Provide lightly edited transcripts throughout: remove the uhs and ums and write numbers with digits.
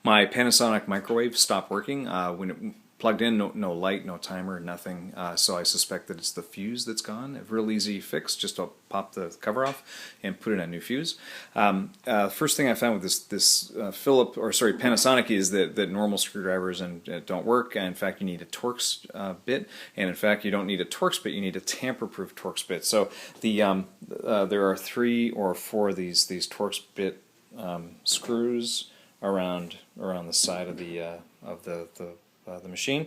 My Panasonic microwave stopped working when it plugged in. No light, no timer, nothing. So I suspect that it's the fuse that's gone. A real easy fix. Just to pop the cover off and put in a new fuse. First thing I found with this Panasonic is that normal screwdrivers don't work. In fact, you need a Torx bit, and in fact, you don't need a Torx bit. You need a tamper-proof Torx bit. So there are 3 or 4 of these Torx bit screws around the side of the machine.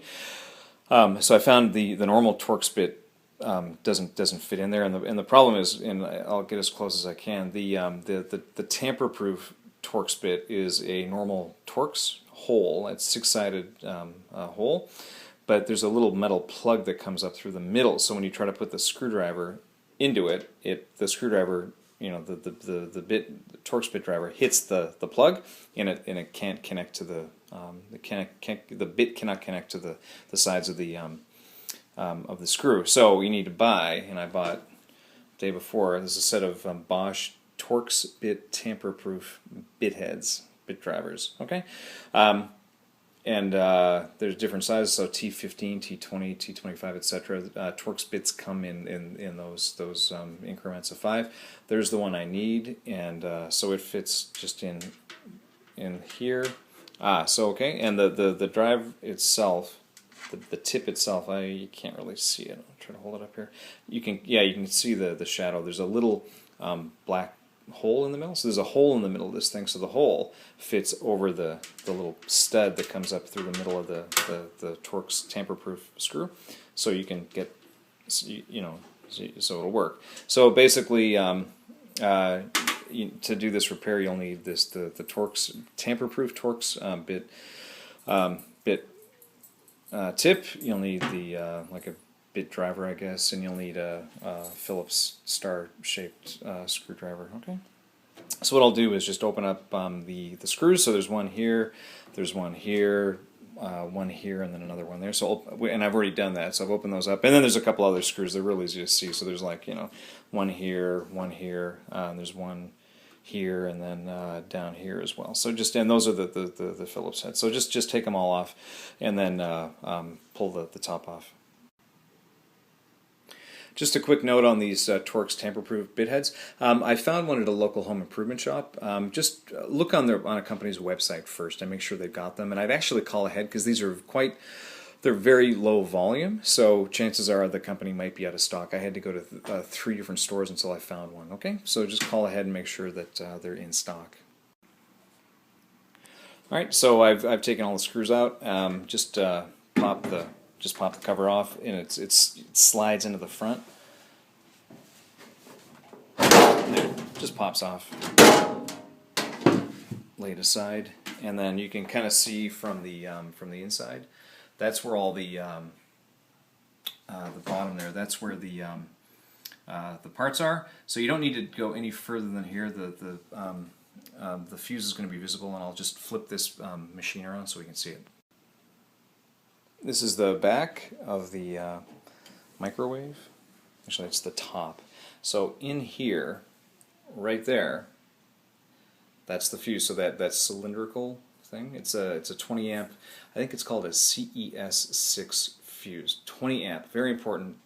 So I found the normal Torx bit doesn't fit in there, and the problem is, and I'll get as close as I can. The tamper-proof Torx bit is a normal Torx hole. It's 6-sided hole, but there's a little metal plug that comes up through the middle. So when you try to put the screwdriver into it, the screwdriver, the Torx bit driver hits the plug, and it can't connect to the bit cannot connect to the sides of the screw. So you need to buy, and I bought the day before, this is a set of Bosch Torx bit tamper-proof bit heads, bit drivers. Okay. There's different sizes, so T15, T20, T25, etc. Torx bits come in those increments of 5. There's the one I need, and so it fits just in here. So okay, and the drive itself, the tip itself, you can't really see it. I'll try to hold it up here. You can see the shadow. There's a little black hole in the middle. So there's a hole in the middle of this thing. So the hole fits over the little stud that comes up through the middle of the Torx tamper-proof screw. So you can get, so it'll work. So basically, to do this repair, you'll need the Torx tamper-proof Torx bit tip. You'll need like a bit driver, I guess, and you'll need a Phillips star-shaped screwdriver. Okay. So what I'll do is just open up the screws. So there's one here, one here, and then another one there. So and I've already done that. So I've opened those up, and then there's a couple other screws. They're real easy to see. So there's like one here, and there's one here, and then down here as well. So and those are the Phillips heads. So just take them all off, and then pull the top off. Just a quick note on these Torx tamper-proof bit heads. I found one at a local home improvement shop. Just look on a company's website first and make sure they've got them. And I'd actually call ahead because these are they're very low volume, so chances are the company might be out of stock. I had to go to 3 different stores until I found one. Okay, so just call ahead and make sure that they're in stock. All right, so I've taken all the screws out. Just pop the cover off, and it slides into the front. There, just pops off. Lay it aside, and then you can kind of see from the inside. That's where all the bottom there. That's where the parts are. So you don't need to go any further than here. The fuse is going to be visible, and I'll just flip this machine around so we can see it. This is the back of the microwave. Actually, it's the top. So in here, right there, that's the fuse. So that cylindrical thing. It's a 20 amp. I think it's called a CES6 fuse. 20 amp. Very important.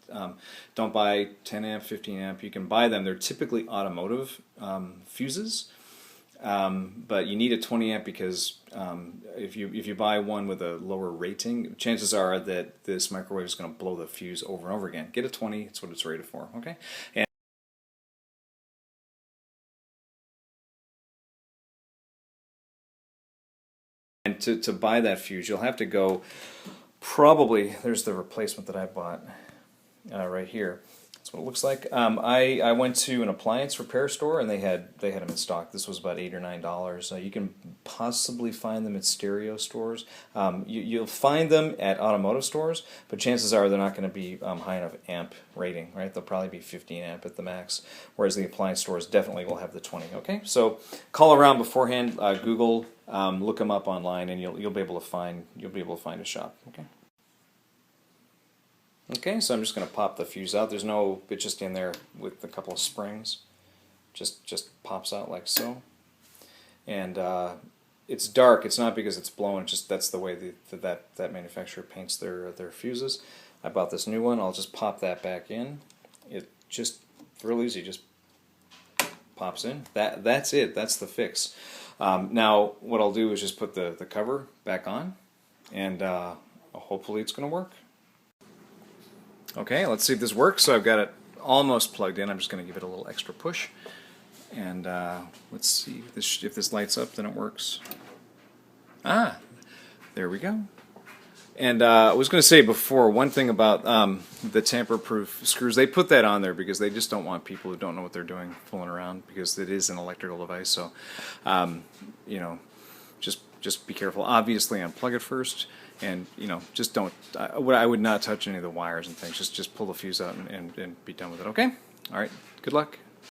Don't buy 10 amp, 15 amp. You can buy them. They're typically automotive fuses. But you need a 20 amp because if you buy one with a lower rating, chances are that this microwave is going to blow the fuse over and over again. Get a 20, it's what it's rated for. Okay. And to buy that fuse, you'll have to go, probably, there's the replacement that I bought right here. That's what it looks like. I went to an appliance repair store, and they had them in stock. This was about $8 or $9. You can possibly find them at stereo stores. You'll find them at automotive stores, but chances are they're not going to be high enough amp rating, right? They'll probably be 15 amp at the max, whereas the appliance stores definitely will have the 20. Okay, so call around beforehand. Google, look them up online, and you'll be able to find a shop. Okay. Okay, so I'm just going to pop the fuse out. There's no bit just in there with a couple of springs. Just pops out like so. And it's dark. It's not because it's blown. It's just that's the way that manufacturer paints their fuses. I bought this new one. I'll just pop that back in. It just real easy. Just pops in. That's it. That's the fix. Now what I'll do is just put the cover back on, and hopefully it's going to work. Okay, let's see if this works. So I've got it almost plugged in. I'm just going to give it a little extra push, and let's see if this lights up. Then it works. Ah, there we go. And I was going to say before, one thing about the tamper-proof screws, they put that on there because they just don't want people who don't know what they're doing fooling around, because it is an electrical device. So, you know, just be careful. Obviously, unplug it first, and you know, just don't. I would not touch any of the wires and things. Just pull the fuse out and be done with it. Okay. All right. Good luck.